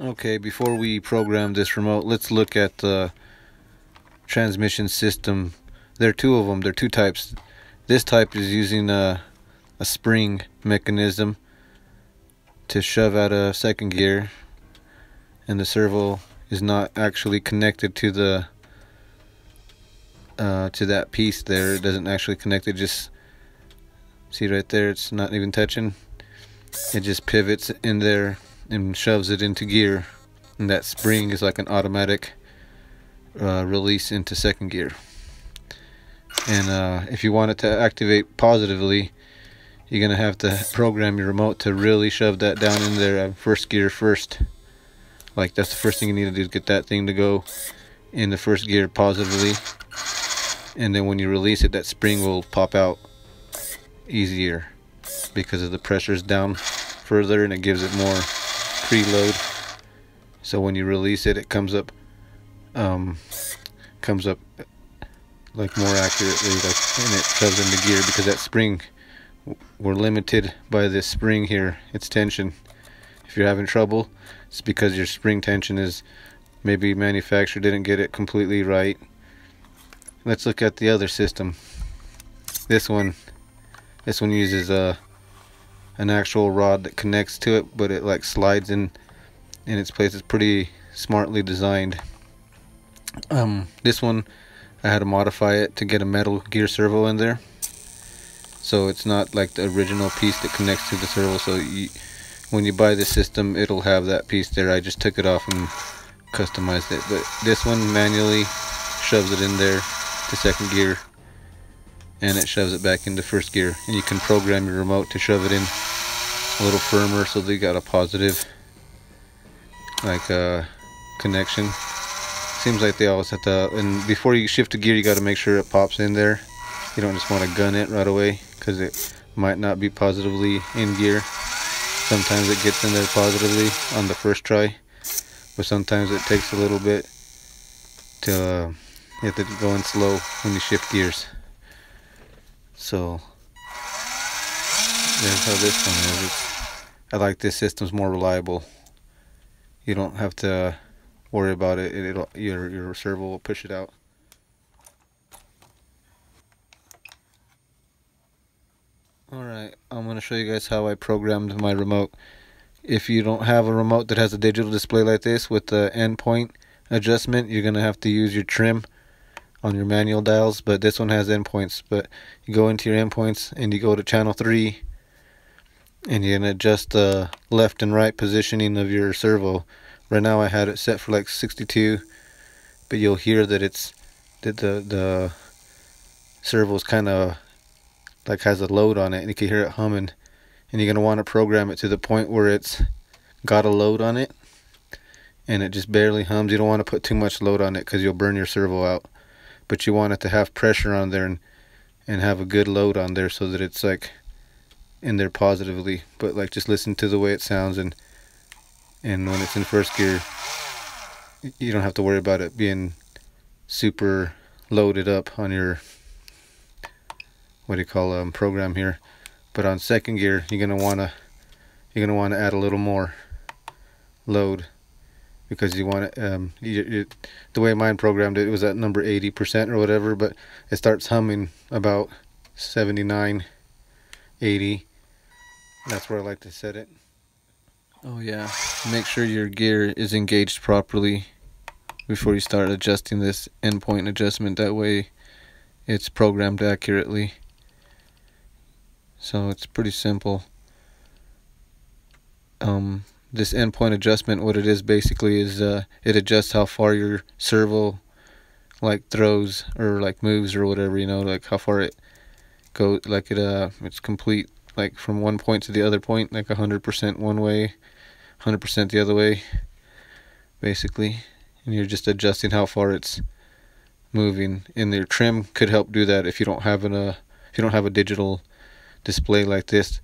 Okay, before we program this remote, let's look at the transmission system. There are two of them. There are two types. This type is using a spring mechanism to shove out a second gear, and the servo is not actually connected to the to that piece there. It doesn't actually connect. It just, see right there, it's not even touching. It just pivots in there and shoves it into gear, and that spring is like an automatic release into second gear. And if you want it to activate positively, you're gonna have to program your remote to really shove that down in there first gear first. Like, that's the first thing you need to do, is get that thing to go in the first gear positively, and then when you release it, that spring will pop out easier because of the pressure's down further, and it gives it more preload. So when you release it, it comes up like more accurately, like, and it shoves into gear, because that spring, we're limited by this spring here, its tension. If you're having trouble, it's because your spring tension is, maybe manufacturer didn't get it completely right. Let's look at the other system. This one uses an actual rod that connects to it, but it like slides in its place. It's pretty smartly designed. This one, I had to modify it to get a metal gear servo in there, so it's not like the original piece that connects to the servo. So when you buy this system, it'll have that piece there. I just took it off and customized it. But this one manually shoves it in there to second gear, and it shoves it back into first gear. And you can program your remote to shove it in a little firmer, so they got a positive connection. Seems like they always have to, and before you shift the gear, you got to make sure it pops in there. You don't just want to gun it right away, because it might not be positively in gear. Sometimes it gets in there positively on the first try, but sometimes it takes a little bit to you have to go in slow when you shift gears. So there's how this one is. I like this system's more reliable. You don't have to worry about it. Your servo will push it out. Alright, I'm going to show you guys how I programmed my remote. If you don't have a remote that has a digital display like this with the endpoint adjustment, you're going to have to use your trim on your manual dials, but this one has endpoints. But you go into your endpoints and you go to channel 3, and you're going to adjust the left and right positioning of your servo. Right now I had it set for like 62, but you'll hear that the servo's kind of like has a load on it, and you can hear it humming. And you're going to want to program it to the point where it's got a load on it and it just barely hums. You don't want to put too much load on it, because you'll burn your servo out. But you want it to have pressure on there and have a good load on there, so that it's like in there positively. But like, just listen to the way it sounds, and when it's in first gear, you don't have to worry about it being super loaded up on your, what do you call program here. But on second gear, you're gonna wanna add a little more load, because you want it. The way mine programmed it, it was at number 80% or whatever, but it starts humming about 79, 80. That's where I like to set it. Oh yeah, make sure your gear is engaged properly before you start adjusting this endpoint adjustment. That way it's programmed accurately. So it's pretty simple. This endpoint adjustment, what it is basically is it adjusts how far your servo like throws or like moves or whatever, you know, like how far it goes, like it's complete, like from one point to the other point, like 100% one way, 100% the other way, basically. And you're just adjusting how far it's moving. And your trim could help do that. If you don't have a digital display like this,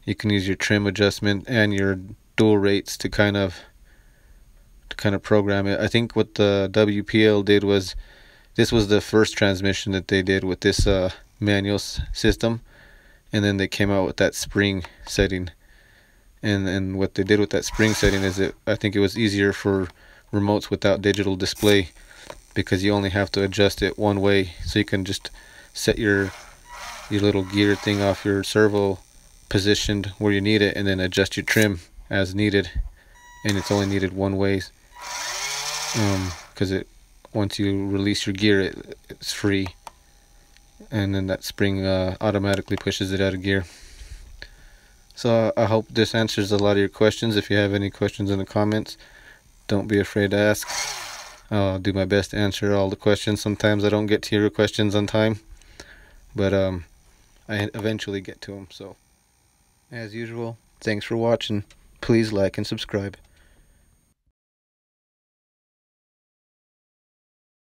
you can use your trim adjustment and your dual rates to kind of program it. I think what the WPL did was, this was the first transmission that they did with this manual system, and then they came out with that spring setting. And what they did with that spring setting is I think it was easier for remotes without digital display, because you only have to adjust it one way. So you can just set your little gear thing off your servo positioned where you need it, and then adjust your trim as needed. And it's only needed one way, because once you release your gear, it's free, and then that spring automatically pushes it out of gear. So I hope this answers a lot of your questions. If you have any questions in the comments, don't be afraid to ask. I'll do my best to answer all the questions. Sometimes I don't get to your questions on time, but I eventually get to them. So as usual, thanks for watching. Please like and subscribe.